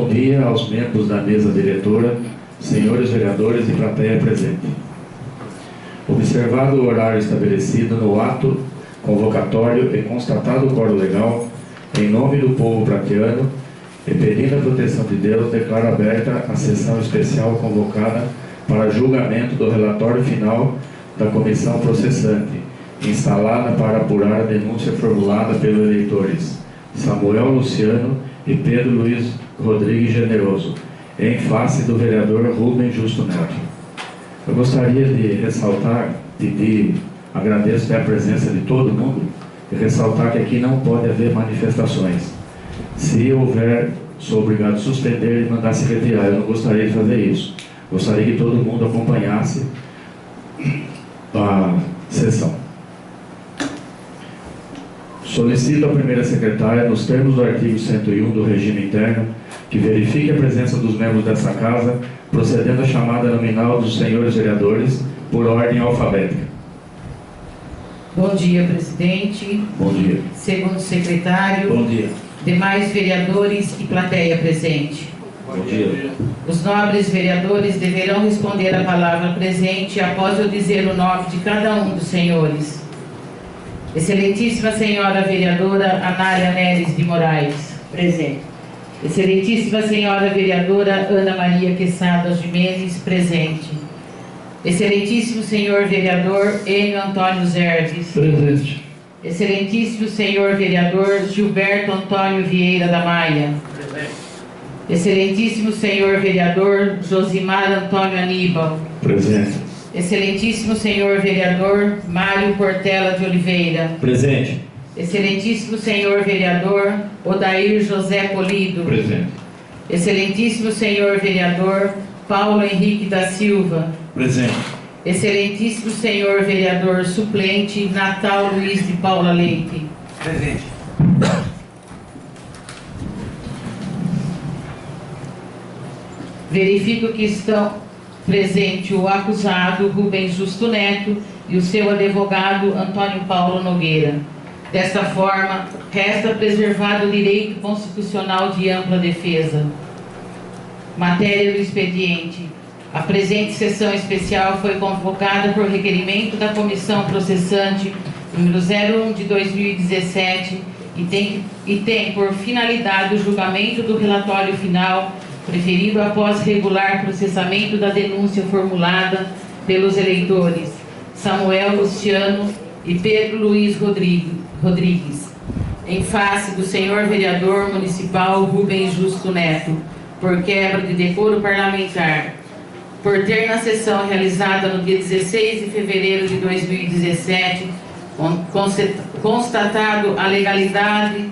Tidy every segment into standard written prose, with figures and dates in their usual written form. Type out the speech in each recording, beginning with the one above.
Bom dia aos membros da mesa diretora, senhores vereadores e plateia presente. Observado o horário estabelecido no ato convocatório e constatado o quórum legal, em nome do povo prateano e pedindo a proteção de Deus, declaro aberta a sessão especial convocada para julgamento do relatório final da comissão processante, instalada para apurar a denúncia formulada pelos eleitores Samuel Luciano e Pedro Luiz Rodrigues Generoso, em face do vereador Rubem Justo Neto. Eu gostaria de ressaltar, agradeço a presença de todo mundo, e ressaltar que aqui não pode haver manifestações. Se houver, sou obrigado a suspender e mandar se retirar. Eu não gostaria de fazer isso. Gostaria que todo mundo acompanhasse a sessão. Solicito à primeira secretária, nos termos do artigo 101 do regime interno, que verifique a presença dos membros dessa casa, procedendo à chamada nominal dos senhores vereadores, por ordem alfabética. Bom dia, presidente. Bom dia. Segundo secretário. Bom dia. Demais vereadores e plateia presente. Bom dia. Os nobres vereadores deverão responder a palavra presente após eu dizer o nome de cada um dos senhores. Excelentíssima senhora vereadora Anália Neres de Moraes. Presente. Excelentíssima senhora vereadora Ana Maria Quesada Jimenez. Presente. Excelentíssimo senhor vereador Enio Antônio Zerves. Presente. Excelentíssimo senhor vereador Gilberto Antônio Vieira da Maia. Presente. Excelentíssimo senhor vereador Josimar Antônio Aníbal. Presente. Excelentíssimo senhor vereador Mário Portela de Oliveira. Presente. Excelentíssimo senhor vereador Odair José Polido. Presente. Excelentíssimo senhor vereador Paulo Henrique da Silva. Presente. Excelentíssimo senhor vereador suplente Natal Luiz de Paula Leite. Presente. Verifico que estão presentes o acusado Rubem Justo Neto e o seu advogado Antônio Paulo Nogueira. Desta forma, resta preservado o direito constitucional de ampla defesa. Matéria do expediente. A presente sessão especial foi convocada por requerimento da Comissão Processante número 01 de 2017 e tem por finalidade o julgamento do relatório final, preferido após regular processamento da denúncia formulada pelos eleitores Samuel Luciano e Pedro Luiz Rodrigues, em face do senhor vereador municipal Rubem Justo Neto, por quebra de decoro parlamentar, por ter na sessão realizada no dia 16 de fevereiro de 2017 constatado a legalidade,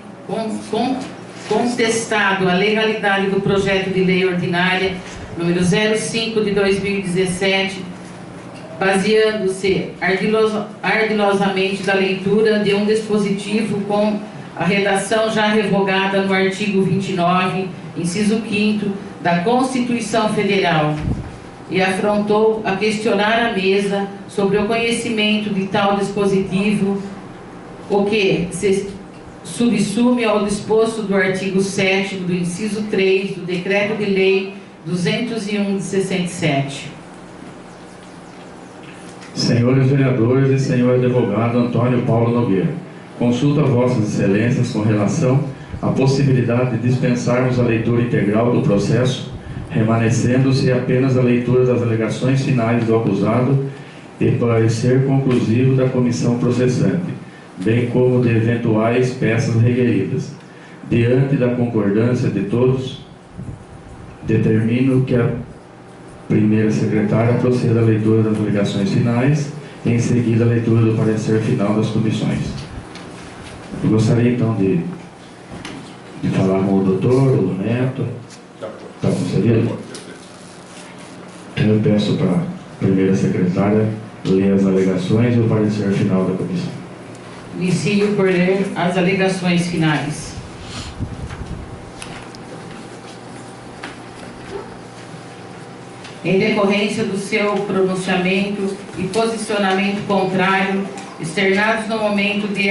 contestado a legalidade do projeto de lei ordinária número 05 de 2017, baseando-se ardilosamente da leitura de um dispositivo com a redação já revogada no artigo 29, inciso 5º da Constituição Federal, e afrontou a questionar a mesa sobre o conhecimento de tal dispositivo, o que se subsume ao disposto do artigo 7º do inciso 3 do Decreto de Lei 201 de 67. Senhores vereadores e senhor advogado Antônio Paulo Nogueira, consulto a vossas excelências com relação à possibilidade de dispensarmos a leitura integral do processo, remanescendo-se apenas a leitura das alegações finais do acusado e parecer conclusivo da comissão processante, bem como de eventuais peças requeridas. Diante da concordância de todos, determino que a primeira secretária proceda à leitura das alegações finais e em seguida a leitura do parecer final das comissões. Eu gostaria então de falar com o doutor, o Neto. Está concedido? Eu peço para a primeira secretária ler as alegações e o parecer final da comissão. Inicio por ler as alegações finais. Em decorrência do seu pronunciamento e posicionamento contrário, externados no momento de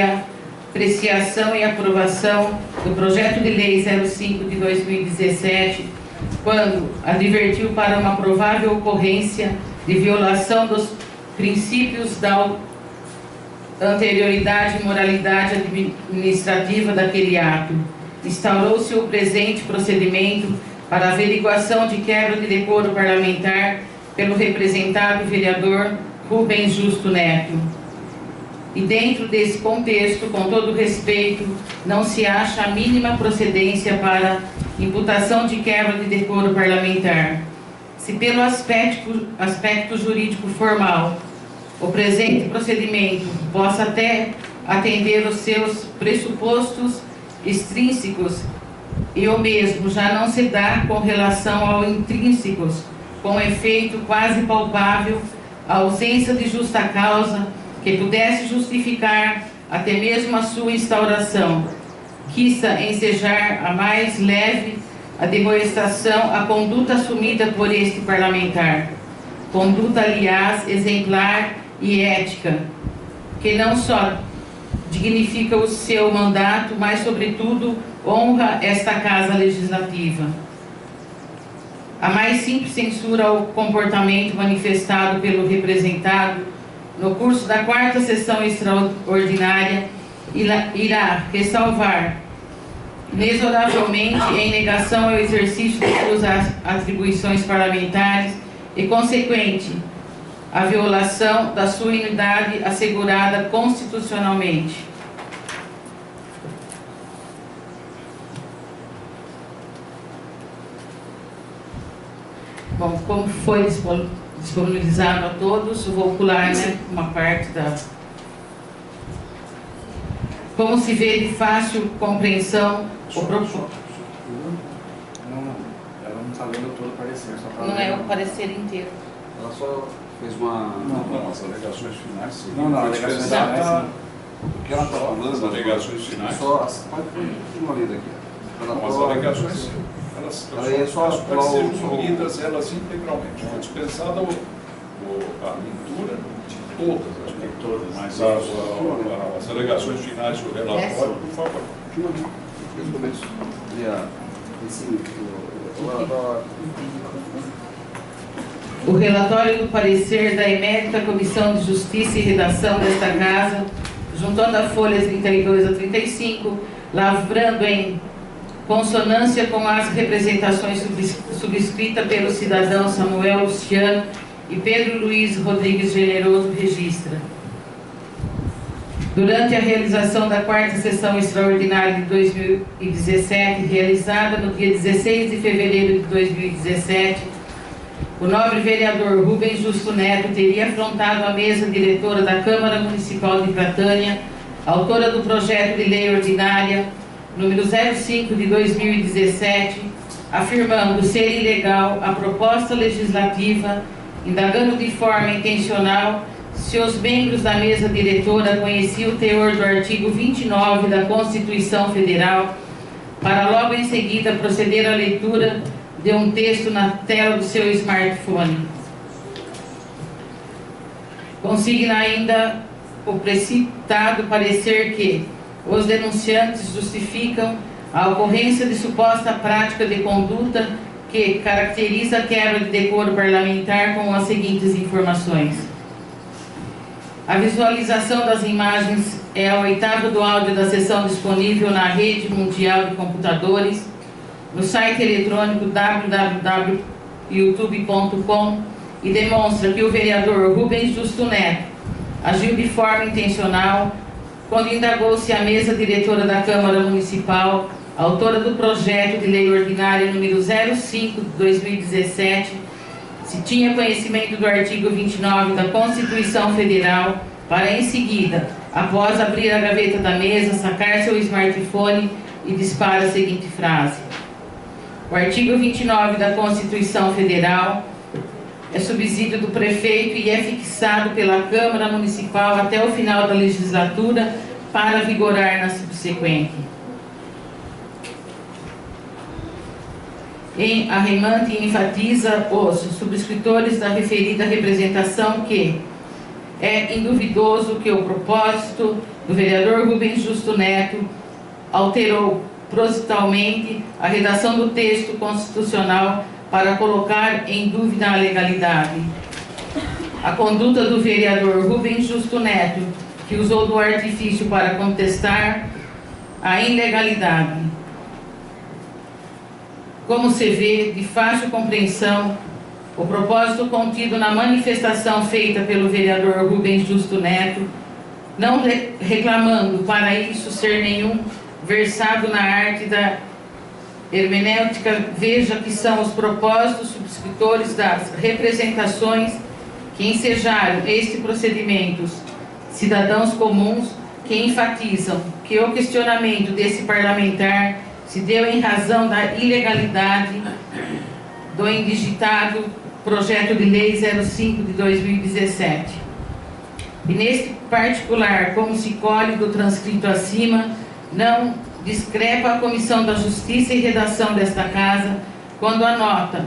apreciação e aprovação do projeto de lei 05 de 2017, quando advertiu para uma provável ocorrência de violação dos princípios da anterioridade e moralidade administrativa daquele ato. Instaurou-se o presente procedimento para averiguação de quebra de decoro parlamentar pelo representado vereador Rubens Justo Neto. E dentro desse contexto, com todo respeito, não se acha a mínima procedência para imputação de quebra de decoro parlamentar. Se pelo aspecto jurídico formal, o presente procedimento possa até atender os seus pressupostos extrínsecos e o mesmo já não se dá com relação ao intrínsecos, com efeito quase palpável a ausência de justa causa que pudesse justificar até mesmo a sua instauração, quiça ensejar a mais leve a demonstração a conduta assumida por este parlamentar, conduta, aliás, exemplar e ética, que não só dignifica o seu mandato, mas, sobretudo, honra esta Casa Legislativa. A mais simples censura ao comportamento manifestado pelo representado no curso da 4ª sessão extraordinária irá ressalvar inexoravelmente em negação ao exercício de suas atribuições parlamentares e consequente a violação da sua imunidade assegurada constitucionalmente. Bom, como foi disponibilizado a todos, vou pular, né, uma parte da... Como se vê de fácil compreensão o propósito. Ela não está lendo todo o parecer, só está Não é o parecer inteiro. Ela só fez uma... Não, as alegações finais sim. Não, alegações finais. O que ela está falando, as alegações finais. Só, pode uma lida aqui. Não, as alegações, elas podem ser lidas elas integralmente. Foi dispensada a leitura de todas as leituras, mas as alegações finais do relatório, por favor. O relatório do parecer da emérita Comissão de Justiça e Redação desta Casa, juntando a folhas 32 a 35, lavrando em consonância com as representações subscritas pelo cidadão Samuel Luciano e Pedro Luiz Rodrigues Generoso, registra. Durante a realização da 4ª sessão extraordinária de 2017, realizada no dia 16 de fevereiro de 2017, o nobre vereador Rubens Justo Neto teria afrontado a mesa diretora da Câmara Municipal de Pratânia, autora do projeto de lei ordinária número 05 de 2017, afirmando ser ilegal a proposta legislativa, indagando de forma intencional se os membros da mesa diretora conheciam o teor do artigo 29 da Constituição Federal, para logo em seguida proceder à leitura de um texto na tela do seu smartphone. Consigna ainda o precitado parecer que os denunciantes justificam a ocorrência de suposta prática de conduta que caracteriza a quebra de decoro parlamentar com as seguintes informações. A visualização das imagens é a 8ª do áudio da sessão disponível na rede mundial de computadores, no site eletrônico www.youtube.com e demonstra que o vereador Rubens Justo Neto agiu de forma intencional quando indagou-se a mesa diretora da Câmara Municipal, autora do projeto de lei ordinária número 05 de 2017, se tinha conhecimento do artigo 29 da Constituição Federal, para em seguida, após abrir a gaveta da mesa, sacar seu smartphone e dispara a seguinte frase: o artigo 29 da Constituição Federal é subsídio do prefeito e é fixado pela Câmara Municipal até o final da legislatura para vigorar na subsequente. Em arremante, enfatiza os subscritores da referida representação que é induvidoso que o propósito do vereador Rubens Justo Neto alterou propositalmente a redação do texto constitucional para colocar em dúvida a legalidade. A conduta do vereador Rubens Justo Neto, que usou do artifício para contestar a ilegalidade. Como se vê, de fácil compreensão, o propósito contido na manifestação feita pelo vereador Rubens Justo Neto, não reclamando para isso ser nenhum versado na arte da hermenêutica, veja que são os propósitos subscritores das representações que ensejaram este procedimento, cidadãos comuns que enfatizam que o questionamento desse parlamentar se deu em razão da ilegalidade do indigitado projeto de lei 05 de 2017. E neste particular, como se colhe do transcrito acima, não discrepa a Comissão da Justiça e Redação desta Casa quando anota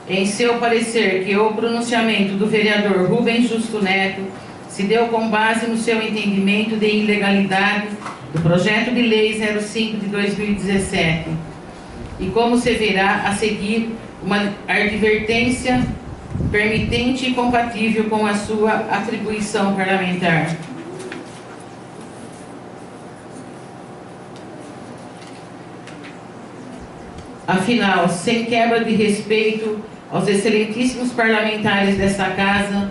em seu parecer que o pronunciamento do vereador Rubens Justo Neto se deu com base no seu entendimento de ilegalidade do projeto de lei 05 de 2017. E como se verá a seguir, uma advertência permitente e compatível com a sua atribuição parlamentar. Afinal, sem quebra de respeito aos excelentíssimos parlamentares desta Casa,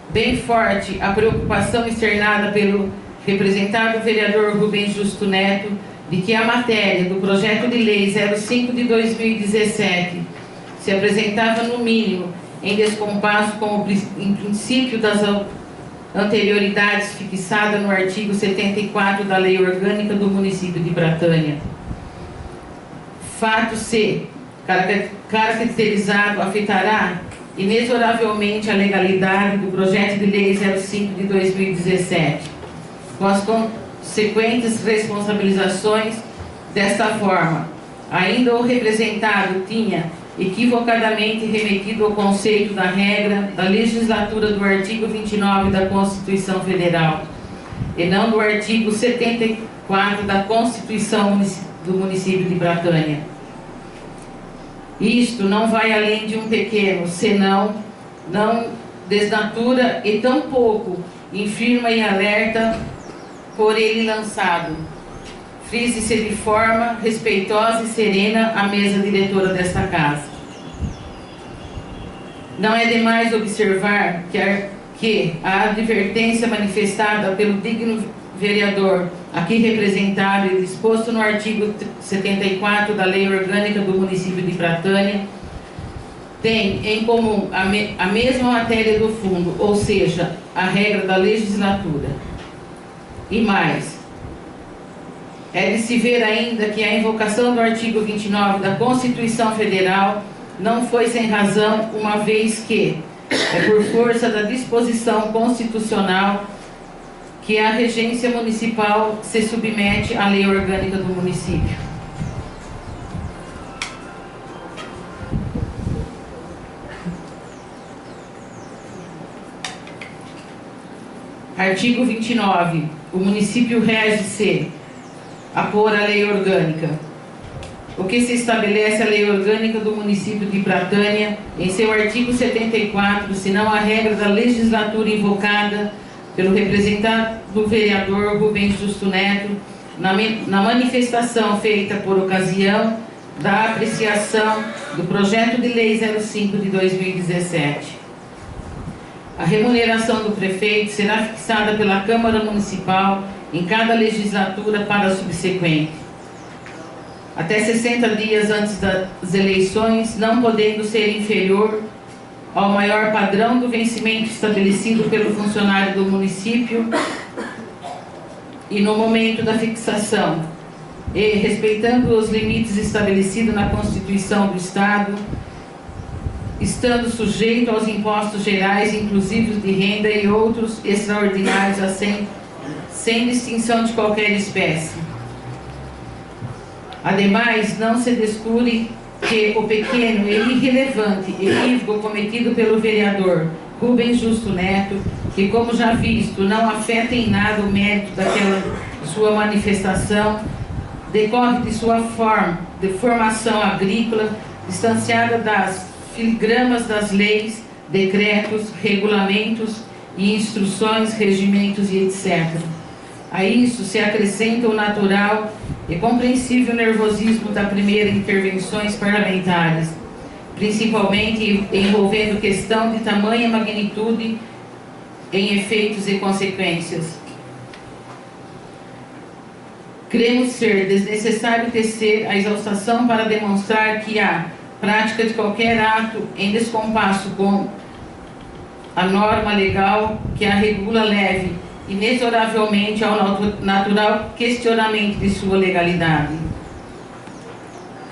bem forte a preocupação externada pelo representado vereador Rubens Justo Neto de que a matéria do projeto de lei 05 de 2017 se apresentava no mínimo em descompasso com o princípio das anterioridades fixada no artigo 74 da Lei Orgânica do Município de Pratânia. Fato se caracterizado afetará inexoravelmente a legalidade do projeto de lei 05 de 2017, com as consequentes responsabilizações. Desta forma, ainda o representado tinha equivocadamente remetido ao conceito da regra da legislatura do artigo 29 da Constituição Federal, e não do artigo 74 da Constituição do município de Pratânia. Isto não vai além de um pequeno, senão não desnatura e tampouco infirma e alerta por ele lançado. Frise-se de forma respeitosa e serena a mesa diretora desta Casa. Não é demais observar que a advertência manifestada pelo digno vereador aqui representado e disposto no artigo 74 da Lei Orgânica do Município de Pratânia tem em comum a mesma matéria do fundo, ou seja, a regra da legislatura. E mais, é de se ver ainda que a invocação do artigo 29 da Constituição Federal não foi sem razão, uma vez que é por força da disposição constitucional que a regência municipal se submete à lei orgânica do município. Artigo 29. O município rege-se a pôr a lei orgânica. O que se estabelece a lei orgânica do município de Pratânia, em seu artigo 74, senão a regra da legislatura invocada pelo representante do vereador Rubens Justo Neto, na manifestação feita por ocasião da apreciação do projeto de lei 05 de 2017. A remuneração do prefeito será fixada pela Câmara Municipal em cada legislatura para a subsequente, até 60 dias antes das eleições, não podendo ser inferior ao maior padrão do vencimento estabelecido pelo funcionário do município e no momento da fixação, e respeitando os limites estabelecidos na Constituição do Estado, estando sujeito aos impostos gerais, inclusivos de renda e outros extraordinários, sem distinção de qualquer espécie. Ademais, não se descure que o pequeno e irrelevante equívoco cometido pelo vereador Rubens Justo Neto, que, como já visto, não afeta em nada o mérito daquela sua manifestação, decorre de sua formação agrícola, distanciada das filigramas das leis, decretos, regulamentos e instruções, regimentos e etc. A isso se acrescenta o natural e compreensível nervosismo das primeiras intervenções parlamentares, principalmente envolvendo questão de tamanha magnitude em efeitos e consequências. Cremos ser desnecessário tecer a exaustação para demonstrar que a prática de qualquer ato em descompasso com a norma legal que a regula leve inexoravelmente ao natural questionamento de sua legalidade.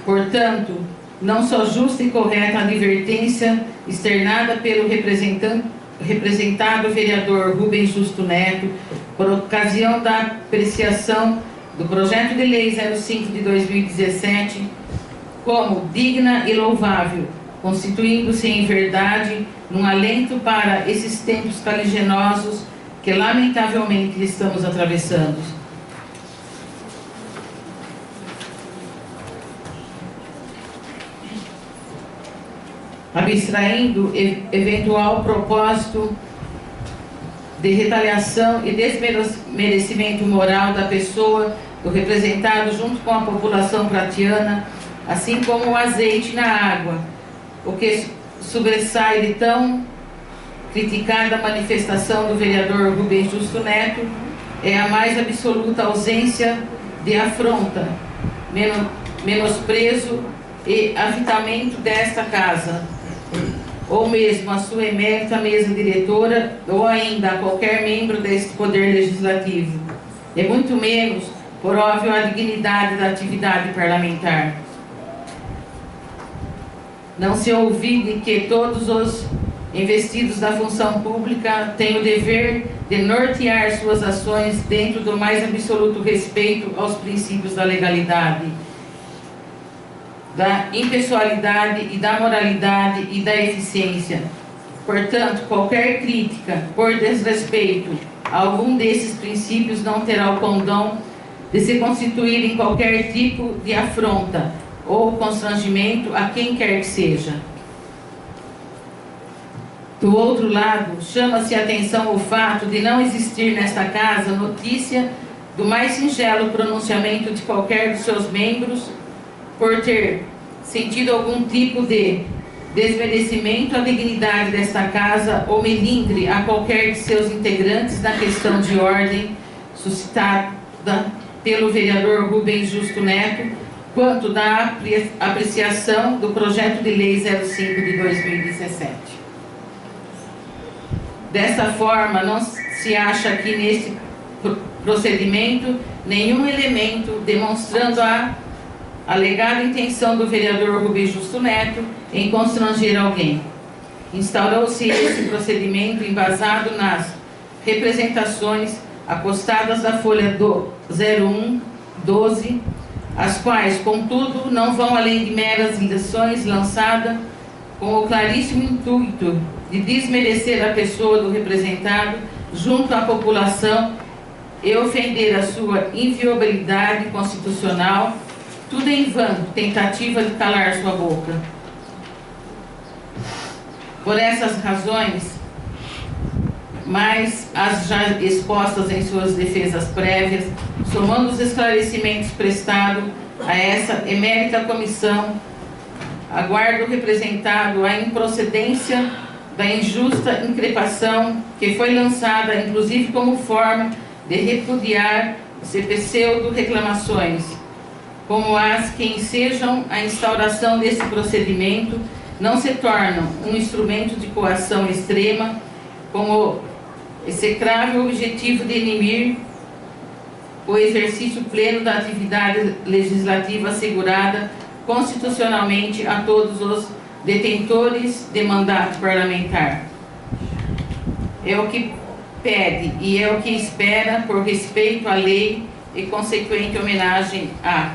Portanto, não só justa e correta a advertência externada pelo representado vereador Rubens Justo Neto, por ocasião da apreciação do projeto de lei 05 de 2017, como digna e louvável, constituindo-se em verdade num alento para esses tempos caliginosos que lamentavelmente estamos atravessando. Abstraindo eventual propósito de retaliação e desmerecimento moral da pessoa do representado junto com a população pratiana, assim como o azeite na água, o que sobressai de tão criticada manifestação do vereador Rubens Justo Neto é a mais absoluta ausência de afronta, menosprezo e avitamento desta casa, ou mesmo a sua emérita mesa diretora, ou ainda a qualquer membro deste poder legislativo, e muito menos, por óbvio, a dignidade da atividade parlamentar. Não se ouvide que todos os investidos da função pública têm o dever de nortear suas ações dentro do mais absoluto respeito aos princípios da legalidade, da impessoalidade e da moralidade e da eficiência. Portanto, qualquer crítica por desrespeito a algum desses princípios não terá o condão de se constituir em qualquer tipo de afronta ou constrangimento a quem quer que seja. Do outro lado, chama-se a atenção o fato de não existir nesta casa notícia do mais singelo pronunciamento de qualquer dos seus membros por ter sentido algum tipo de desmerecimento à dignidade desta casa ou melindre a qualquer de seus integrantes na questão de ordem suscitada pelo vereador Rubens Justo Neto, quanto da apreciação do projeto de lei 05 de 2017. Dessa forma, não se acha aqui neste procedimento nenhum elemento demonstrando a alegada intenção do vereador Rubens Justo Neto em constranger alguém. Instaurou-se esse procedimento embasado nas representações acostadas da folha 01/12, as quais, contudo, não vão além de meras lições lançadas com o claríssimo intuito de desmerecer a pessoa do representado junto à população e ofender a sua inviolabilidade constitucional, tudo em vão, tentativa de calar sua boca. Por essas razões, mas as já expostas em suas defesas prévias, somando os esclarecimentos prestados a essa emérita comissão, aguardo representado a improcedência da injusta increpação que foi lançada, inclusive como forma de repudiar se pseudo-reclamações, como as que ensejam a instauração desse procedimento, não se tornam um instrumento de coação extrema, como execrável objetivo de inibir o exercício pleno da atividade legislativa assegurada constitucionalmente a todos os detentores de mandato parlamentar. É o que pede e é o que espera por respeito à lei e consequente homenagem a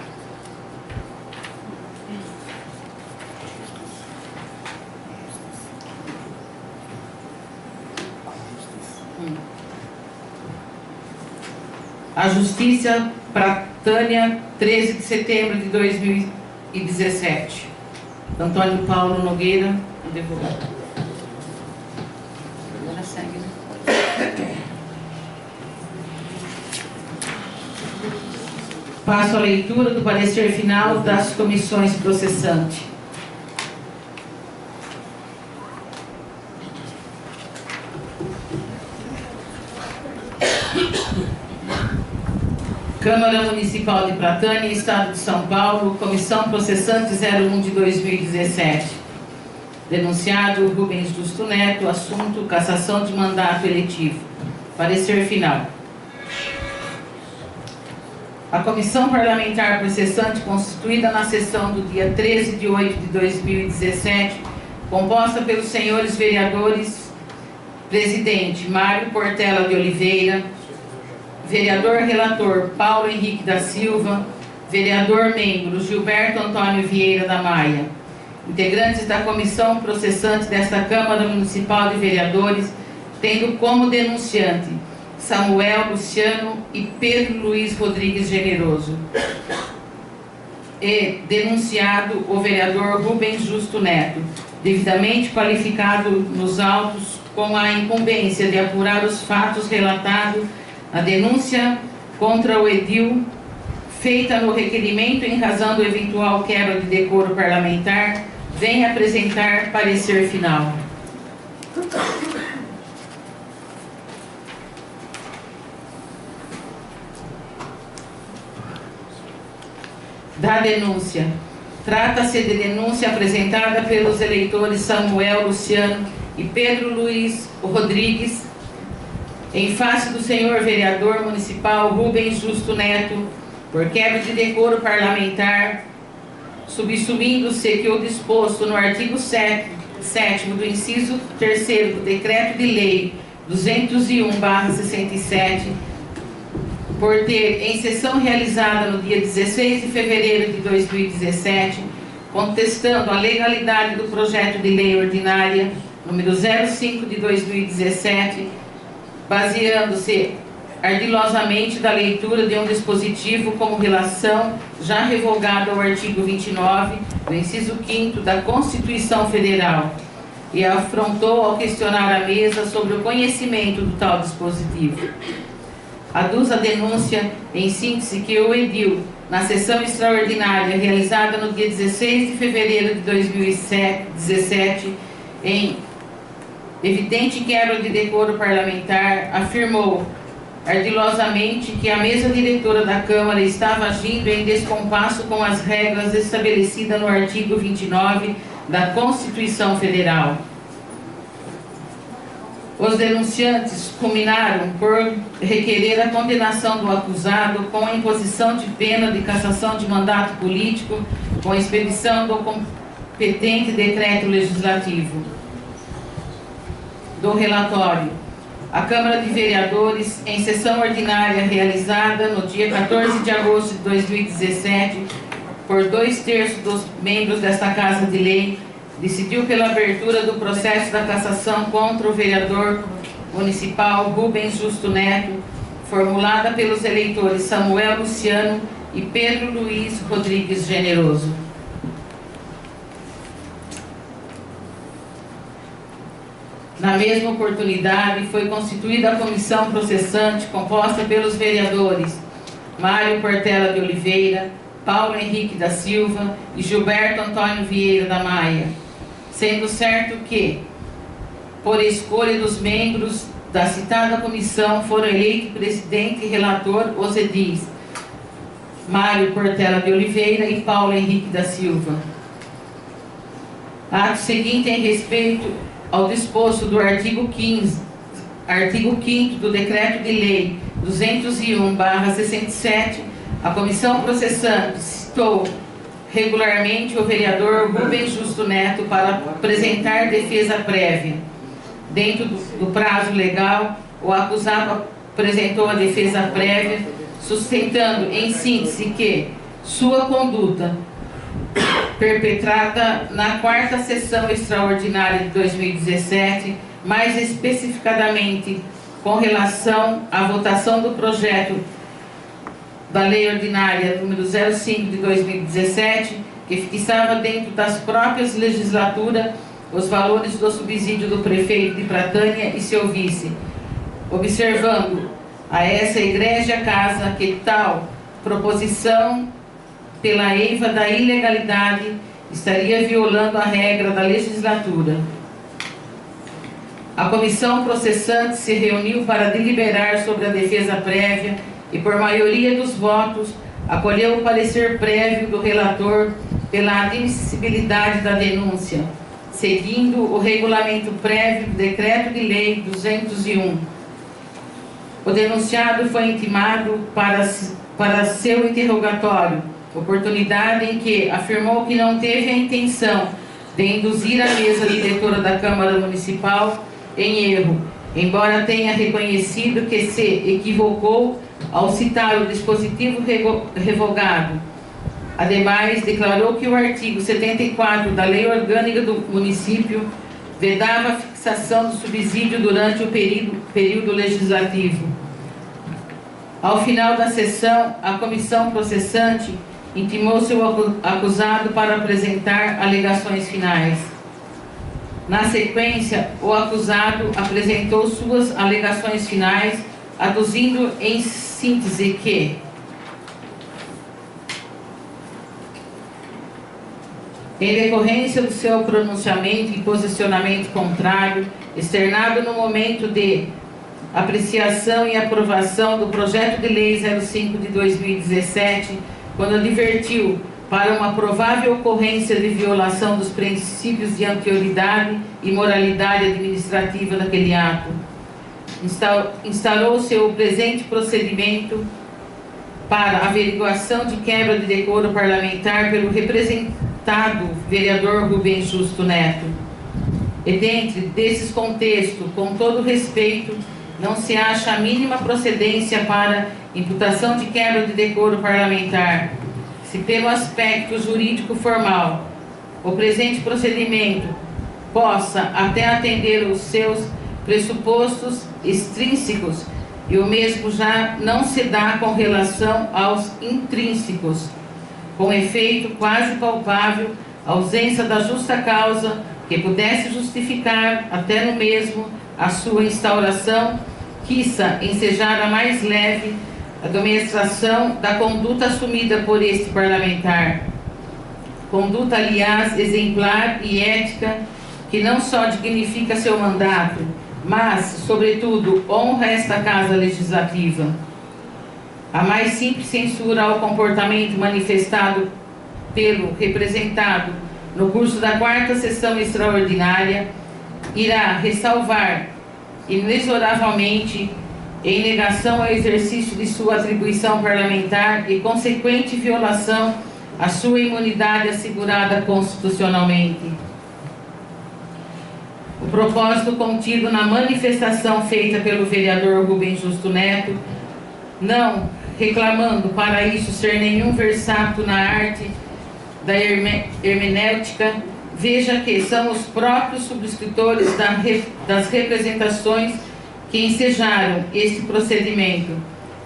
a Justiça Pratânia, 13 de setembro de 2017. Antônio Paulo Nogueira, advogado. Agora segue, né? Passo a leitura do parecer final das comissões processantes. Câmara Municipal de Pratânia, Estado de São Paulo, Comissão Processante 01 de 2017. Denunciado Rubens Justo Neto, assunto cassação de mandato eletivo. Parecer final. A Comissão Parlamentar Processante, constituída na sessão do dia 13 de 8 de 2017, composta pelos senhores vereadores, presidente Mário Portela de Oliveira, vereador relator Paulo Henrique da Silva, vereador membro Gilberto Antônio Vieira da Maia, integrantes da comissão processante desta Câmara Municipal de Vereadores, tendo como denunciante Samuel Luciano e Pedro Luiz Rodrigues Generoso, e denunciado o vereador Rubens Justo Neto, devidamente qualificado nos autos com a incumbência de apurar os fatos relatados na denúncia contra o edil, feita no requerimento em razão do eventual quebra de decoro parlamentar, vem apresentar parecer final. Da denúncia. Trata-se de denúncia apresentada pelos eleitores Samuel Luciano e Pedro Luiz Rodrigues, em face do senhor vereador municipal Rubens Justo Neto, por quebra de decoro parlamentar, subsumindo-se que o disposto no artigo 7º do inciso 3º do Decreto de Lei 201/67, por ter, em sessão realizada no dia 16 de fevereiro de 2017, contestando a legalidade do projeto de lei ordinária número 05 de 2017, baseando-se ardilosamente da leitura de um dispositivo como relação já revogado ao artigo 29 do inciso 5º da Constituição Federal, e afrontou ao questionar a mesa sobre o conhecimento do tal dispositivo. Aduz a denúncia, em síntese, que o edil, na sessão extraordinária realizada no dia 16 de fevereiro de 2017, em evidente quebra de decoro parlamentar, afirmou ardilosamente que a mesa diretora da Câmara estava agindo em descompasso com as regras estabelecidas no artigo 29 da Constituição Federal. Os denunciantes culminaram por requerer a condenação do acusado com a imposição de pena de cassação de mandato político com expedição do competente decreto legislativo. Do relatório. A Câmara de Vereadores, em sessão ordinária realizada no dia 14 de agosto de 2017, por 2/3 dos membros desta Casa de Lei, decidiu pela abertura do processo da cassação contra o vereador municipal Rubens Justo Neto, formulada pelos eleitores Samuel Luciano e Pedro Luiz Rodrigues Generoso. Na mesma oportunidade, foi constituída a comissão processante composta pelos vereadores Mário Portela de Oliveira, Paulo Henrique da Silva e Gilberto Antônio Vieira da Maia, sendo certo que, por escolha dos membros da citada comissão, foram eleitos presidente e relator os edis Mário Portela de Oliveira e Paulo Henrique da Silva. Ato seguinte em respeito ao disposto do artigo 5º do Decreto de Lei 201/67, a comissão processante citou regularmente o vereador Rubens Justo Neto para apresentar defesa prévia. Dentro do prazo legal, o acusado apresentou a defesa prévia, sustentando em síntese que sua conduta perpetrada na 4ª sessão extraordinária de 2017, mais especificadamente com relação à votação do projeto da Lei Ordinária número 05 de 2017, que fixava dentro das próprias legislaturas os valores do subsídio do prefeito de Pratânia e seu vice, observando a essa egrégia casa que tal proposição pela eiva da ilegalidade estaria violando a regra da legislatura. A comissão processante se reuniu para deliberar sobre a defesa prévia e, por maioria dos votos, acolheu o parecer prévio do relator pela admissibilidade da denúncia, seguindo o regulamento prévio do Decreto de Lei 201. O denunciado foi intimado para seu interrogatório, oportunidade em que afirmou que não teve a intenção de induzir a mesa diretora da Câmara Municipal em erro, embora tenha reconhecido que se equivocou ao citar o dispositivo revogado. Ademais, declarou que o artigo 74 da Lei Orgânica do Município vedava a fixação do subsídio durante o período legislativo. Ao final da sessão, a comissão processante intimou seu acusado para apresentar alegações finais. Na sequência, o acusado apresentou suas alegações finais, aduzindo em síntese que em decorrência do seu pronunciamento e posicionamento contrário, externado no momento de apreciação e aprovação do projeto de lei 05 de 2017, quando advertiu para uma provável ocorrência de violação dos princípios de anterioridade e moralidade administrativa daquele ato, instaurou-se o presente procedimento para averiguação de quebra de decoro parlamentar pelo representado vereador Rubens Justo Neto. E dentro desses contextos, com todo respeito, não se acha a mínima procedência para imputação de quebra de decoro parlamentar, se pelo aspecto jurídico formal o presente procedimento possa até atender os seus pressupostos extrínsecos, e o mesmo já não se dá com relação aos intrínsecos, com efeito quase palpável a ausência da justa causa que pudesse justificar até no mesmo a sua instauração, quiçá ensejar a mais leve a demonstração da conduta assumida por este parlamentar. Conduta, aliás, exemplar e ética, que não só dignifica seu mandato, mas, sobretudo, honra esta Casa Legislativa. A mais simples censura ao comportamento manifestado pelo representado no curso da 4ª sessão extraordinária irá ressalvar inexoravelmente, em negação ao exercício de sua atribuição parlamentar e consequente violação à sua imunidade assegurada constitucionalmente. O propósito contido na manifestação feita pelo vereador Rubens Justo Neto, não reclamando para isso ser nenhum versato na arte da hermenêutica, veja que são os próprios subscritores das representações que ensejaram este procedimento,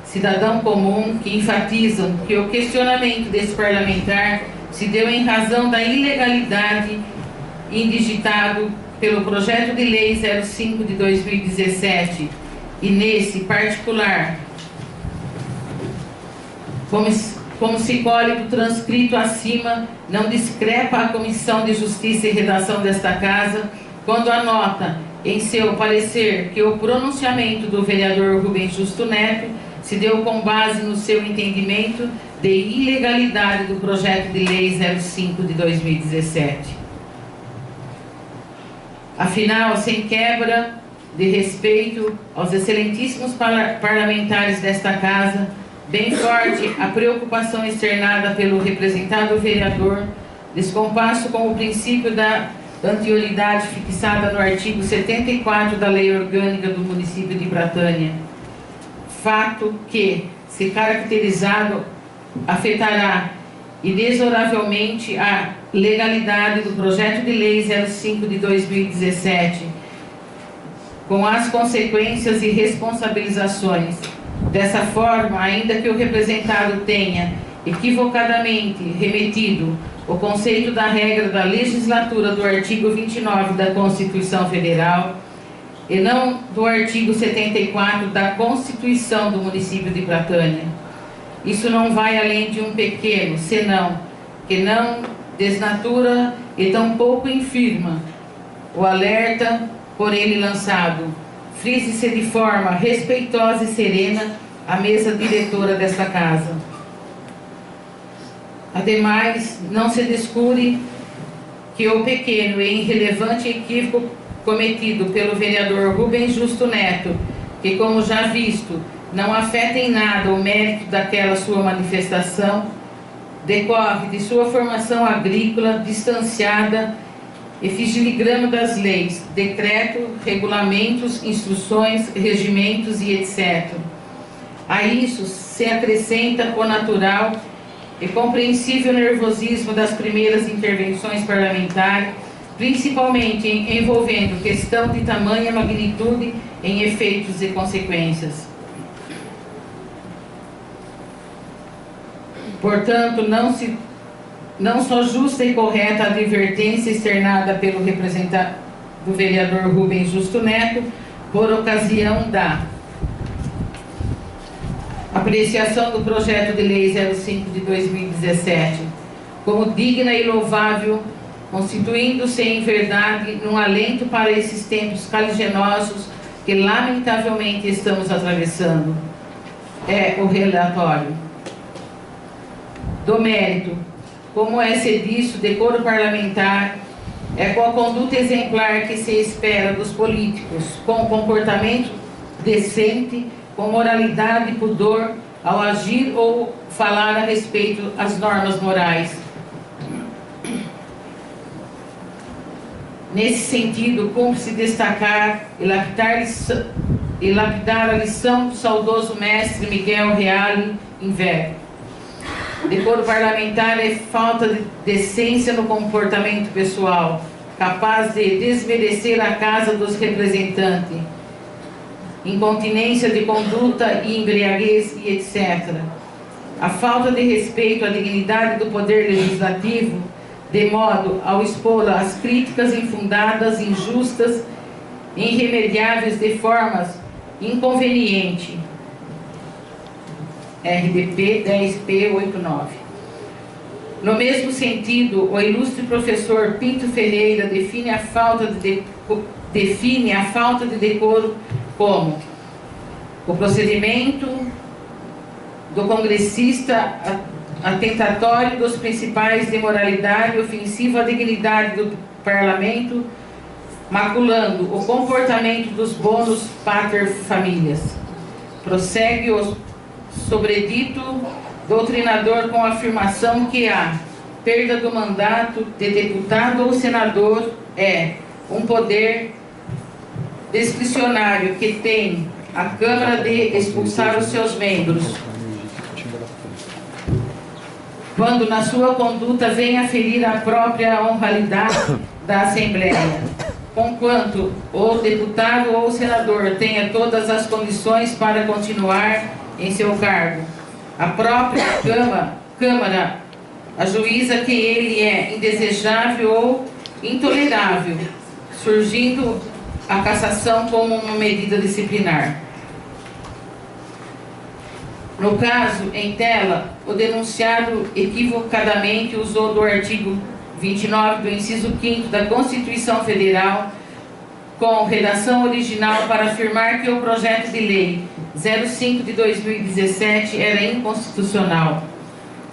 cidadão comum, que enfatizam que o questionamento desse parlamentar se deu em razão da ilegalidade indigitado pelo projeto de lei 05 de 2017, e nesse particular, como se colhe do transcrito acima, não discrepa a Comissão de Justiça e Redação desta Casa, quando anota em seu parecer que o pronunciamento do vereador Rubens Justo Neto se deu com base no seu entendimento de ilegalidade do projeto de lei 05 de 2017. Afinal, sem quebra de respeito aos excelentíssimos parlamentares desta Casa, bem forte a preocupação externada pelo representado vereador, descompasso com o princípio da anterioridade fixada no artigo 74 da Lei Orgânica do Município de Pratânia, fato que, se caracterizado, afetará inexoravelmente a legalidade do projeto de lei 05 de 2017, com as consequências e responsabilizações. Dessa forma, ainda que o representado tenha equivocadamente remetido o conceito da regra da legislatura do artigo 29 da Constituição Federal e não do artigo 74 da Constituição do município de Pratânia. Isso não vai além de um pequeno senão que não desnatura e tampouco infirma o alerta por ele lançado. Frise-se de forma respeitosa e serena a mesa diretora desta casa. Ademais, não se descure que o pequeno e irrelevante equívoco cometido pelo vereador Rubens Justo Neto, que, como já visto, não afeta em nada o mérito daquela sua manifestação, decorre de sua formação agrícola distanciada e filigrama das leis, decreto, regulamentos, instruções, regimentos e etc. A isso se acrescenta o natural e compreensível nervosismo das primeiras intervenções parlamentares, principalmente envolvendo questão de tamanha magnitude em efeitos e consequências. Portanto, não só justa e correta a advertência externada pelo representante do vereador Rubens Justo Neto, por ocasião da apreciação do projeto de lei 05 de 2017, como digna e louvável, constituindo-se em verdade num alento para esses tempos caliginosos que lamentavelmente estamos atravessando. É o relatório do mérito, como é sediço, decoro parlamentar, é com a conduta exemplar que se espera dos políticos, com comportamento decente, com moralidade e pudor ao agir ou falar a respeito às normas morais. Nesse sentido, cumpre-se destacar e lapidar a lição do saudoso mestre Miguel Reale Inver. Decoro parlamentar é falta de decência no comportamento pessoal, capaz de desmerecer a casa dos representantes, incontinência de conduta e embriaguez e etc. A falta de respeito à dignidade do poder legislativo, de modo ao expor as críticas infundadas, injustas, irremediáveis de formas inconvenientes. RDP 10P89. No mesmo sentido, o ilustre professor Pinto Ferreira define a falta de decoro como o procedimento do congressista atentatório dos principais de moralidade ofensiva à dignidade do parlamento, maculando o comportamento dos bônus pater familias. Prossegue o sobredito doutrinador com a afirmação que a perda do mandato de deputado ou senador é um poder discricionário que tem a Câmara de expulsar os seus membros, quando na sua conduta venha ferir a própria honralidade da Assembleia, conquanto o deputado ou senador tenha todas as condições para continuar em seu cargo. A própria Câmara ajuiza que ele é indesejável ou intolerável, surgindo a cassação como uma medida disciplinar. No caso, em tela, o denunciado equivocadamente usou do artigo 29 do inciso 5º da Constituição Federal com redação original para afirmar que o projeto de lei 05 de 2017 era inconstitucional.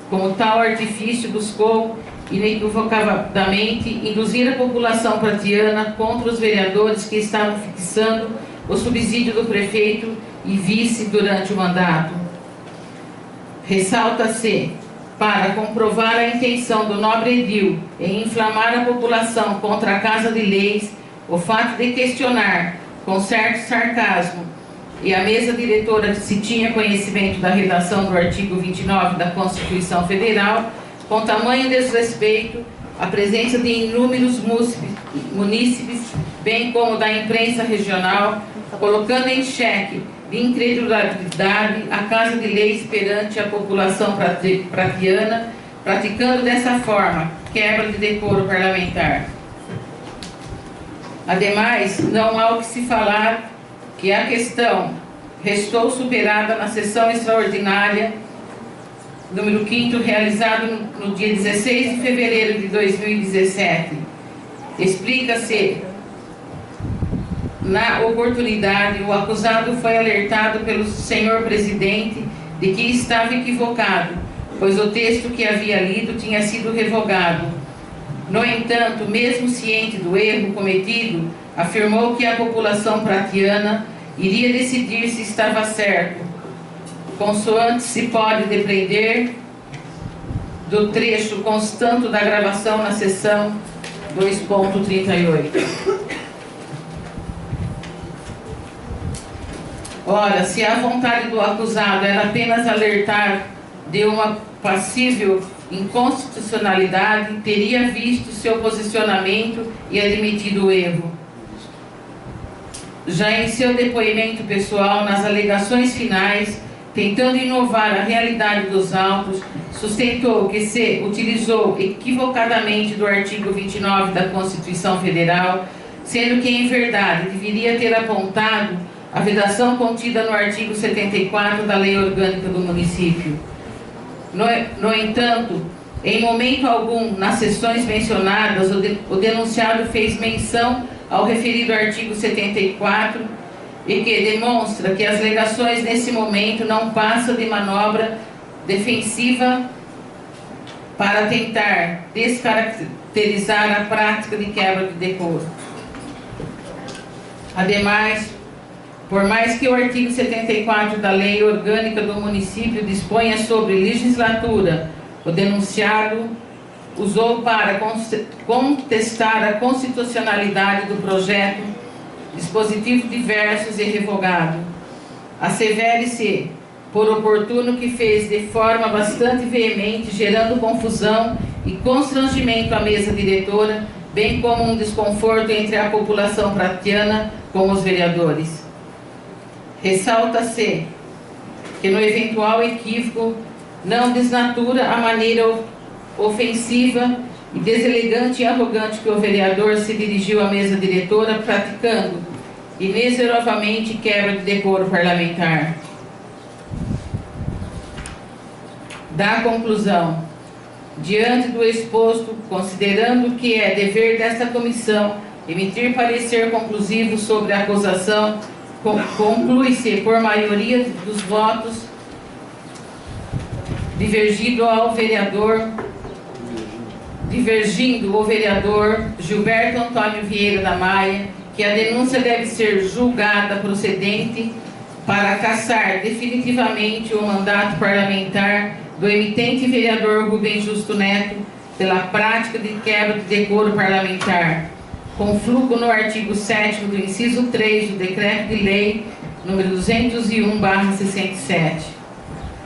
Como tal artifício, buscou inequivocadamente induzir a população pratiana contra os vereadores que estavam fixando o subsídio do prefeito e vice durante o mandato. Ressalta-se, para comprovar a intenção do nobre edil em inflamar a população contra a Casa de Leis, o fato de questionar, com certo sarcasmo, e a mesa diretora se tinha conhecimento da redação do artigo 29 da Constituição Federal, com tamanho desrespeito, a presença de inúmeros munícipes, bem como da imprensa regional, colocando em xeque de incredulidade a Casa de Leis perante a população pratiana, praticando dessa forma quebra de decoro parlamentar. Ademais, não há o que se falar que a questão restou superada na sessão extraordinária número 5º, realizado no dia 16 de fevereiro de 2017. Explica-se, na oportunidade, o acusado foi alertado pelo senhor presidente de que estava equivocado, pois o texto que havia lido tinha sido revogado. No entanto, mesmo ciente do erro cometido, afirmou que a população pratiana iria decidir se estava certo, consoante se pode depreender do trecho constante da gravação na sessão 2.38. Ora, se a vontade do acusado era apenas alertar de uma passível inconstitucionalidade, teria visto seu posicionamento e admitido o erro. Já em seu depoimento pessoal, nas alegações finais, tentando inovar a realidade dos autos, sustentou que se utilizou equivocadamente do artigo 29 da Constituição Federal, sendo que, em verdade, deveria ter apontado a vedação contida no artigo 74 da Lei Orgânica do Município. No entanto, em momento algum, nas sessões mencionadas, o denunciado fez menção ao referido artigo 74 e que demonstra que as alegações nesse momento não passam de manobra defensiva para tentar descaracterizar a prática de quebra de decoro. Ademais, por mais que o artigo 74 da Lei Orgânica do Município disponha sobre legislatura, o denunciado usou para contestar a constitucionalidade do projeto dispositivos diversos e revogado. Assevere-se por oportuno que fez de forma bastante veemente, gerando confusão e constrangimento à mesa diretora, bem como um desconforto entre a população pratiana com os vereadores. Ressalta-se que no eventual equívoco não desnatura a maneira ofensiva e deselegante e arrogante que o vereador se dirigiu à mesa diretora, praticando inexoravelmente quebra de decoro parlamentar. Da conclusão, diante do exposto, considerando que é dever desta comissão emitir parecer conclusivo sobre a acusação, conclui-se por maioria dos votos divergindo o vereador Gilberto Antônio Vieira da Maia, que a denúncia deve ser julgada procedente para cassar definitivamente o mandato parlamentar do emitente vereador Rubem Justo Neto pela prática de quebra de decoro parlamentar, com flugo no artigo 7º do inciso 3 do Decreto de Lei número 201/67.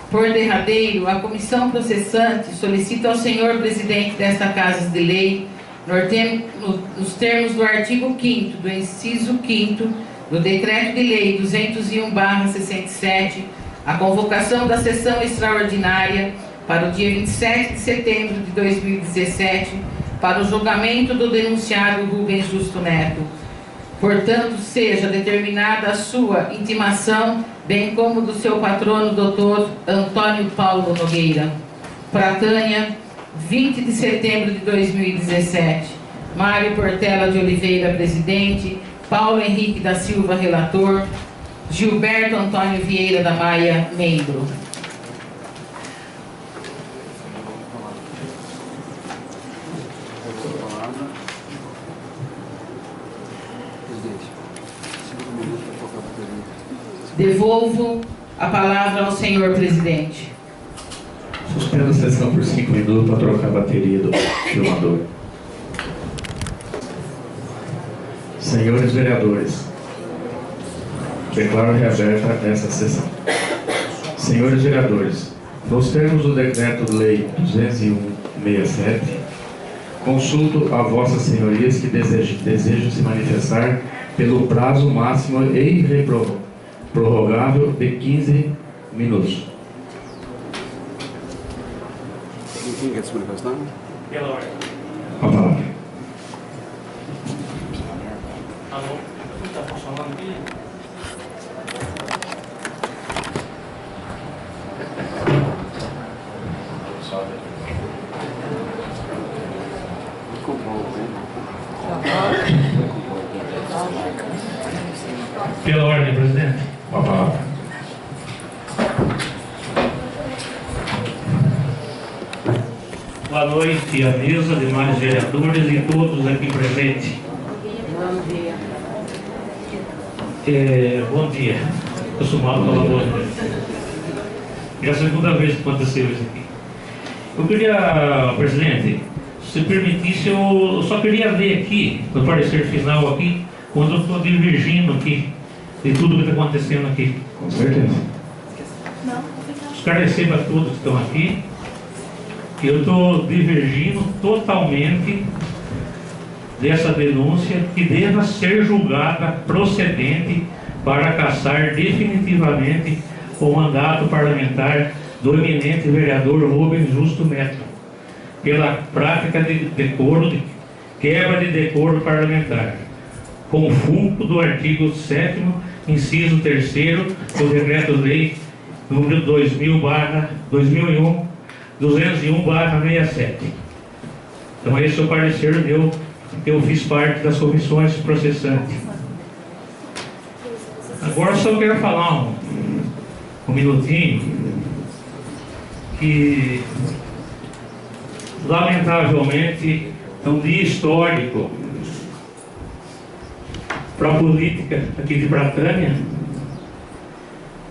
Por derradeiro, a comissão processante solicita ao senhor presidente desta Casa de Lei, nos termos do artigo 5º do inciso 5º do Decreto de Lei 201/67, a convocação da sessão extraordinária para o dia 27 de setembro de 2017, para o julgamento do denunciado Rubem Justo Neto. Portanto, seja determinada a sua intimação, bem como do seu patrono, Dr. Antônio Paulo Nogueira. Pratânia, 20 de setembro de 2017. Mário Portela de Oliveira, presidente. Paulo Henrique da Silva, relator. Gilberto Antônio Vieira da Maia, membro. Devolvo a palavra ao senhor presidente. Suspendo a sessão por 5 minutos para trocar a bateria do filmador. Senhores vereadores, declaro reaberta essa sessão. Senhores vereadores, nos termos do Decreto-Lei 201/67, consulto a vossas senhorias que desejam se manifestar pelo prazo máximo e prorrogável de 15 minutos. Quem quer se manifestar? Pela ordem. Com a palavra. Alô? Está funcionando aqui? Pela ordem, presidente. Com a palavra. Boa noite à mesa, demais vereadores e todos aqui presentes. Bom dia. Eu sou Mauro Colaborador. É a segunda vez que aconteceu isso aqui. Eu queria, presidente, se permitisse, eu só queria ver aqui, no parecer final aqui, quando eu estou divergindo aqui de tudo que está acontecendo aqui. Com certeza. Esclarecer a todos que estão aqui que eu estou divergindo totalmente dessa denúncia que deva ser julgada procedente para cassar definitivamente o mandato parlamentar do eminente vereador Rubens Justo Neto, pela prática de decoro, de quebra de decoro parlamentar, com fulcro do artigo 7º, inciso 3º do Decreto-Lei número 201/67. Então esse é o parecer meu, que eu fiz parte das comissões processantes. Agora só quero falar um minutinho, que lamentavelmente é um dia histórico para a política aqui de Pratânia,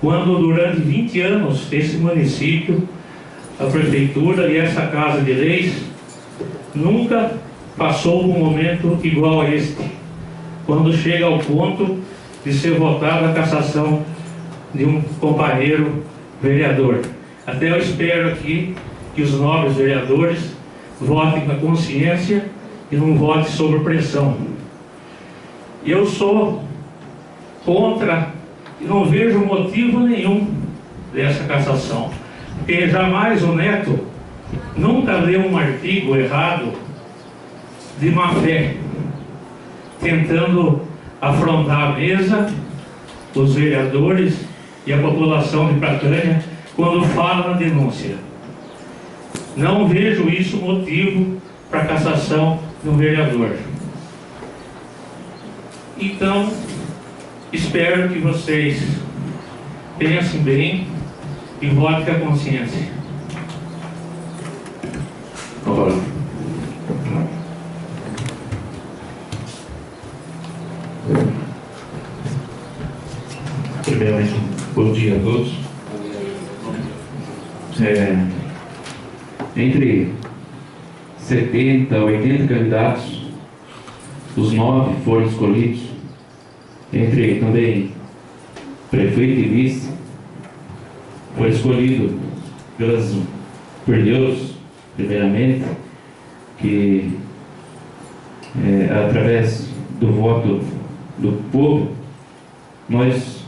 quando durante 20 anos esse município, a prefeitura e essa casa de leis nunca passou um momento igual a este, quando chega ao ponto de ser votada a cassação de um companheiro vereador. Até eu espero aqui que os nobres vereadores votem com a consciência e não votem sob pressão. Eu sou contra e não vejo motivo nenhum dessa cassação, porque jamais o Neto nunca leu um artigo errado de má fé, tentando afrontar a mesa, os vereadores e a população de Pratânia quando fala na denúncia. Não vejo isso motivo para cassação do vereador. Então, espero que vocês pensem bem e votem com a consciência. Primeiramente, bom dia a todos. Entre 70 a 80 candidatos, os 9 foram escolhidos, entre também prefeito e vice, foi escolhido por Deus, primeiramente, que através do voto do povo, nós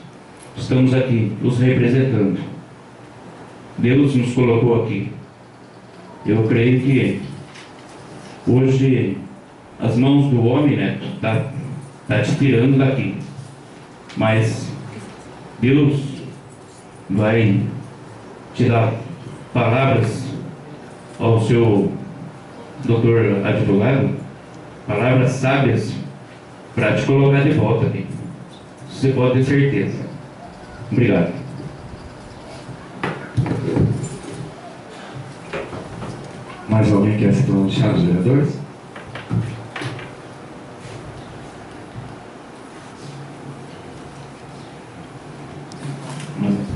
estamos aqui, os representando. Deus nos colocou aqui. Eu creio que hoje as mãos do homem, né, tá te tirando daqui, mas Deus vai te dar palavras ao seu doutor advogado, palavras sábias para te colocar de volta aqui. Você pode ter certeza. Obrigado. Mais alguém quer se pronunciar dos vereadores?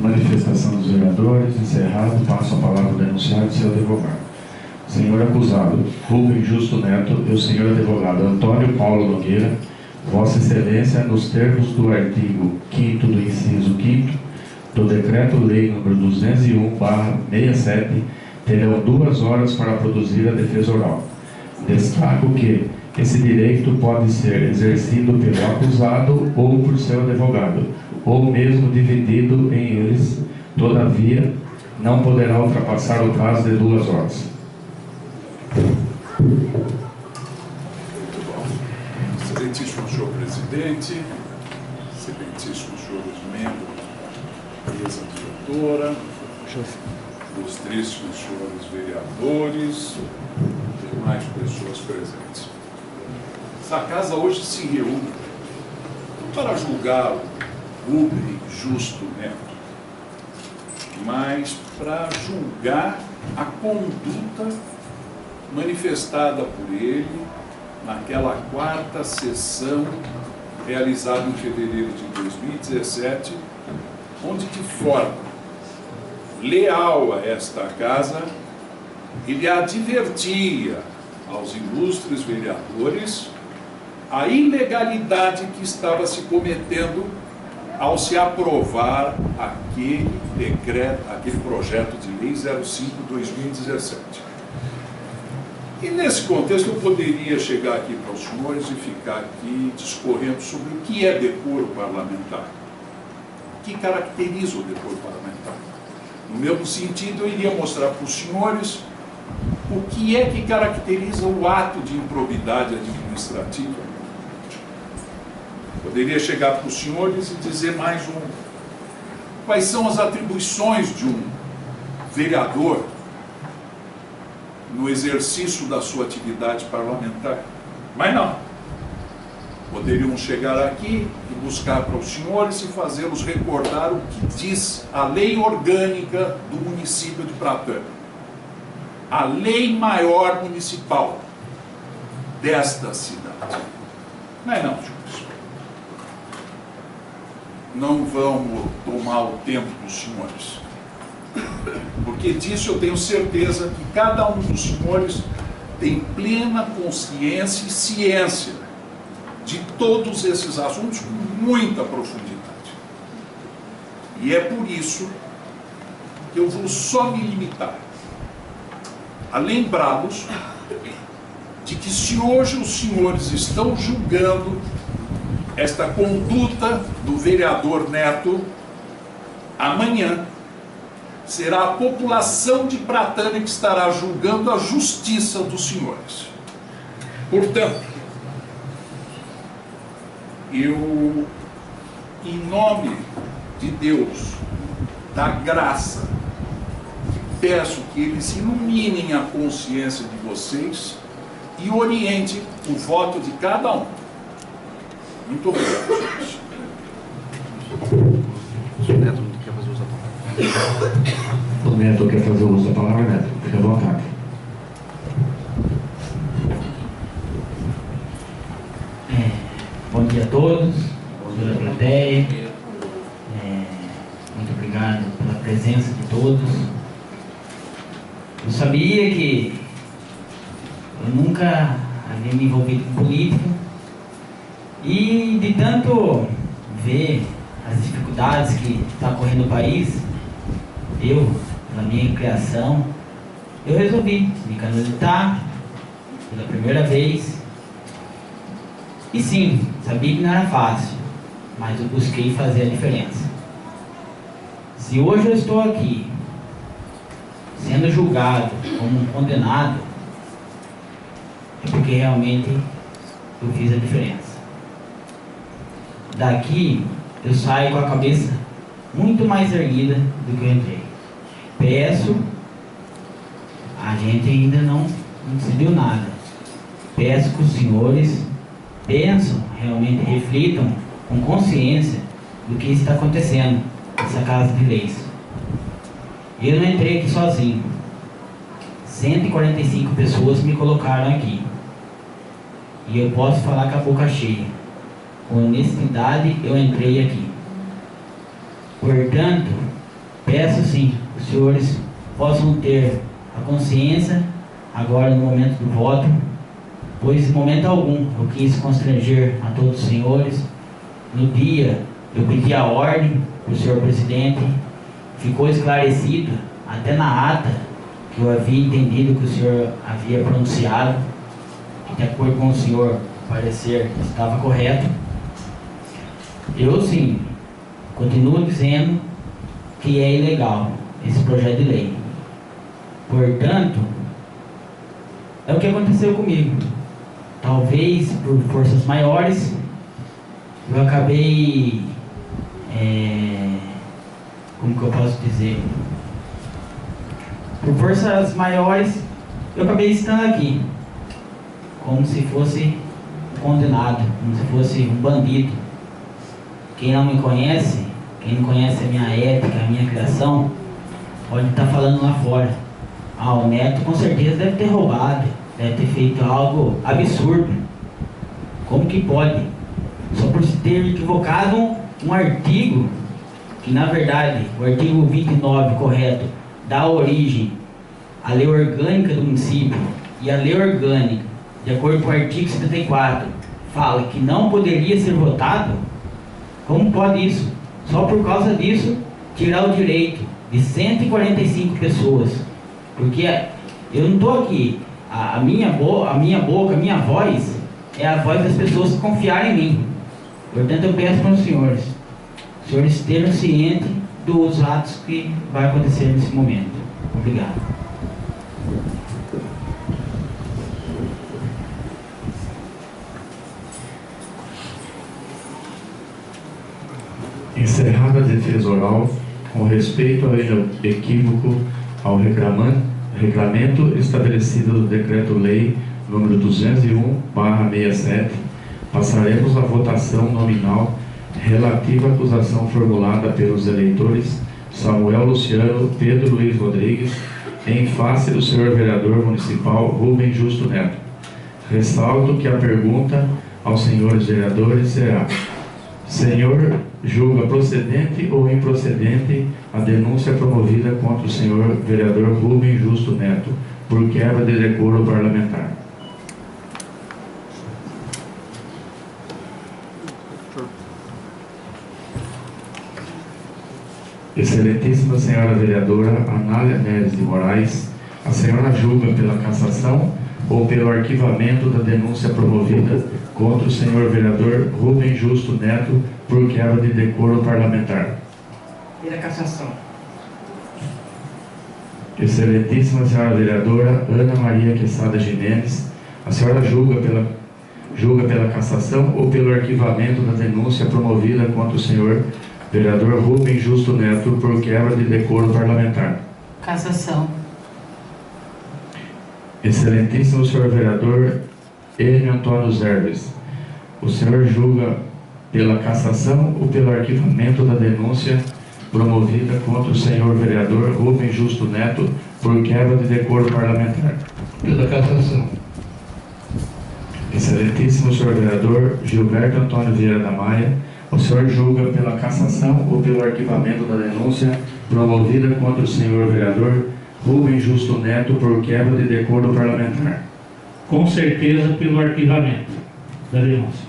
Manifestação dos vereadores, encerrado, passo a palavra ao denunciado e seu advogado. Senhor acusado, Rubens Justo Neto e o senhor advogado Antônio Paulo Nogueira, Vossa Excelência, nos termos do artigo 5º do inciso 5º do Decreto-Lei nº 201/67, terão 2 horas para produzir a defesa oral. Destaco que esse direito pode ser exercido pelo acusado ou por seu advogado, ou mesmo dividido em eles. Todavia, não poderá ultrapassar o prazo de 2 horas. presidente, excelentíssimos senhores membros da mesa diretora, ilustríssimos senhores vereadores, demais pessoas presentes. Essa casa hoje se reúne para julgar o Rubem Justo Neto, mas para julgar a conduta manifestada por ele naquela 4ª sessão realizada em fevereiro de 2017, onde, de forma leal a esta casa, ele advertia aos ilustres vereadores a ilegalidade que estava se cometendo ao se aprovar aquele decreto, aquele projeto de lei 05/2017. E nesse contexto eu poderia chegar aqui para os senhores e ficar aqui discorrendo sobre o que é decoro parlamentar, o que caracteriza o decoro parlamentar. No mesmo sentido, eu iria mostrar para os senhores o que é que caracteriza o ato de improbidade administrativa. Poderia chegar para os senhores e dizer mais quais são as atribuições de um vereador no exercício da sua atividade parlamentar. Mas não. Poderíamos chegar aqui e buscar para os senhores e fazê-los recordar o que diz a lei orgânica do município de Pratânia. A lei maior municipal desta cidade. Mas não, senhores. Não vamos tomar o tempo dos senhores, porque disso eu tenho certeza que cada um dos senhores tem plena consciência e ciência de todos esses assuntos com muita profundidade. E é por isso que eu vou só me limitar a lembrá-los de que, se hoje os senhores estão julgando esta conduta do vereador Neto, amanhã será a população de Pratânia que estará julgando a justiça dos senhores. Portanto, eu, em nome de Deus, da graça, peço que eles iluminem a consciência de vocês e orientem o voto de cada um. Muito obrigado, senhores. O Neto não quer fazer uso da palavra. O Neto quer fazer uso da palavra, Neto. Fique à vontade. Bom dia a todos, bom dia à plateia. Muito obrigado pela presença de todos. Eu sabia que eu nunca havia me envolvido com política, e de tanto ver as dificuldades que está ocorrendo no país, eu, na minha criação, eu resolvi me candidatar pela primeira vez. E sim, sabia que não era fácil, mas eu busquei fazer a diferença. Se hoje eu estou aqui, sendo julgado como um condenado, é porque realmente eu fiz a diferença. Daqui eu saio com a cabeça muito mais erguida do que eu entrei. Peço, a gente ainda não decidiu nada. Peço que os senhores pensam, realmente reflitam com consciência do que está acontecendo nessa casa de leis. Eu não entrei aqui sozinho. 145 pessoas me colocaram aqui. E eu posso falar com a boca cheia. Com honestidade eu entrei aqui. Portanto, peço sim que os senhores possam ter a consciência agora no momento do voto, pois em momento algum eu quis constranger a todos os senhores. No dia eu pedi a ordem para o senhor presidente, ficou esclarecido até na ata que eu havia entendido que o senhor havia pronunciado, que de acordo com o senhor o parecer estava correto. Eu sim continuo dizendo que é ilegal esse projeto de lei. Portanto, é o que aconteceu comigo. Talvez por forças maiores, eu acabei, como que eu posso dizer, por forças maiores, eu acabei estando aqui, como se fosse condenado, como se fosse um bandido. Quem não me conhece, quem não conhece a minha ética, a minha criação, pode estar falando lá fora: ah, o Neto com certeza deve ter roubado, deve ter feito algo absurdo. Como que pode? Só por se ter equivocado um artigo, que na verdade, o artigo 29, correto, dá origem à lei orgânica do município, e a lei orgânica, de acordo com o artigo 74, fala que não poderia ser votado. Como pode isso? Só por causa disso, tirar o direito de 145 pessoas. Porque eu não estou aqui, a minha boca, a minha voz é a voz das pessoas que confiarem em mim. Portanto, eu peço para os senhores estejam cientes dos atos que vai acontecer nesse momento. Obrigado. Encerrada a defesa oral, com respeito ao equívoco ao regramento estabelecido no Decreto-Lei número 201/67, passaremos à votação nominal relativa à acusação formulada pelos eleitores Samuel Luciano Pedro Luiz Rodrigues em face do senhor vereador municipal Rubens Justo Neto. Ressalto que a pergunta aos senhores vereadores será: senhor julga procedente ou improcedente a denúncia promovida contra o senhor vereador Rubens Justo Neto por quebra de decoro parlamentar? Excelentíssima senhora vereadora Anália Neves de Moraes, a senhora julga pela cassação ou pelo arquivamento da denúncia promovida contra o senhor vereador Rubens Justo Neto por quebra de decoro parlamentar? Pela cassação. Excelentíssima senhora vereadora Ana Maria Quesada Gimenez, a senhora julga pela cassação ou pelo arquivamento da denúncia promovida contra o senhor vereador Rubens Justo Neto por quebra de decoro parlamentar? Cassação. Excelentíssimo senhor vereador Enio Antônio Zerves, o senhor julga pela cassação ou pelo arquivamento da denúncia promovida contra o senhor vereador Rubens Justo Neto por quebra de decoro parlamentar? Pela cassação. Excelentíssimo senhor vereador Gilberto Antônio Vieira da Maia, o senhor julga pela cassação ou pelo arquivamento da denúncia promovida contra o senhor vereador Rubens Justo Neto por quebra de decoro parlamentar? Com certeza pelo arquivamento da denúncia.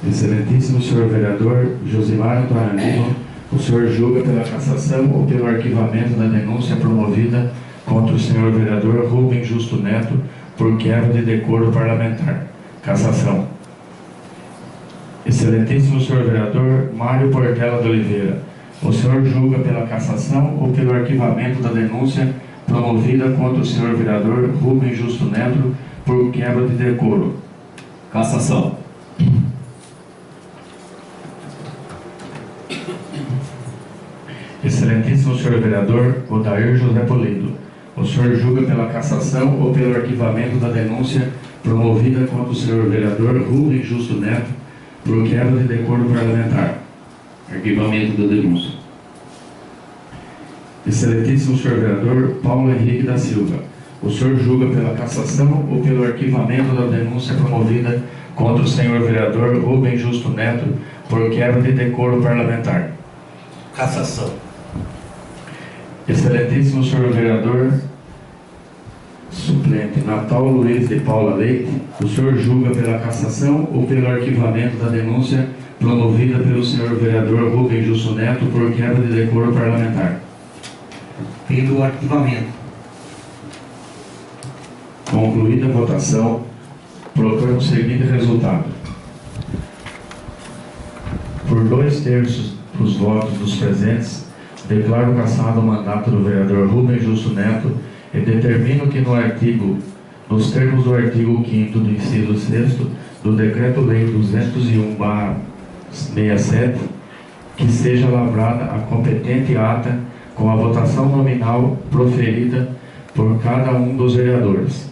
Excelentíssimo senhor vereador Josimar Antônio Lima, o senhor julga pela cassação ou pelo arquivamento da denúncia promovida contra o senhor vereador Rubens Justo Neto por quebra de decoro parlamentar? Cassação. Excelentíssimo senhor vereador Mário Portela de Oliveira, o senhor julga pela cassação ou pelo arquivamento da denúncia promovida contra o senhor vereador Rubens Justo Neto por quebra de decoro? Cassação. Excelentíssimo senhor vereador Odair José Polido, o senhor julga pela cassação ou pelo arquivamento da denúncia promovida contra o senhor vereador Rubens Justo Neto por quebra de decoro parlamentar? Arquivamento da denúncia. Excelentíssimo senhor vereador Paulo Henrique da Silva, o senhor julga pela cassação ou pelo arquivamento da denúncia promovida contra o senhor vereador Rubens Justo Neto por quebra de decoro parlamentar? Cassação. Excelentíssimo senhor vereador suplente Natal Luiz de Paula Leite, o senhor julga pela cassação ou pelo arquivamento da denúncia promovida pelo senhor vereador Rubens Justo Neto por quebra de decoro parlamentar? Pelo arquivamento. Concluída a votação, proclamo o seguinte resultado: por 2/3 dos votos dos presentes, declaro cassado o mandato do vereador Rubens Justo Neto e determino que nos termos do artigo 5º do inciso 6º do Decreto-Lei 201/67, que seja lavrada a competente ata com a votação nominal proferida por cada um dos vereadores.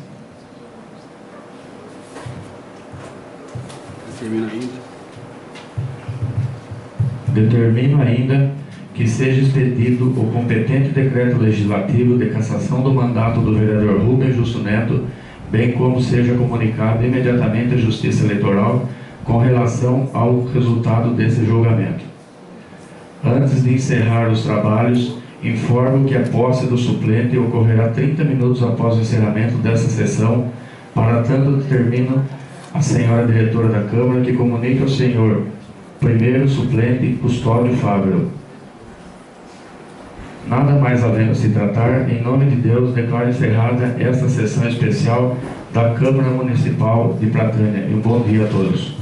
Determino ainda que seja expedido o competente decreto legislativo de cassação do mandato do vereador Rubem Justo Neto, bem como seja comunicado imediatamente à Justiça Eleitoral com relação ao resultado desse julgamento. Antes de encerrar os trabalhos, informo que a posse do suplente ocorrerá 30 minutos após o encerramento dessa sessão, para tanto determino a senhora diretora da Câmara que comunique ao senhor primeiro suplente Custódio Fábio. Nada mais havendo se tratar, em nome de Deus, declaro encerrada esta sessão especial da Câmara Municipal de Pratânia. E um bom dia a todos.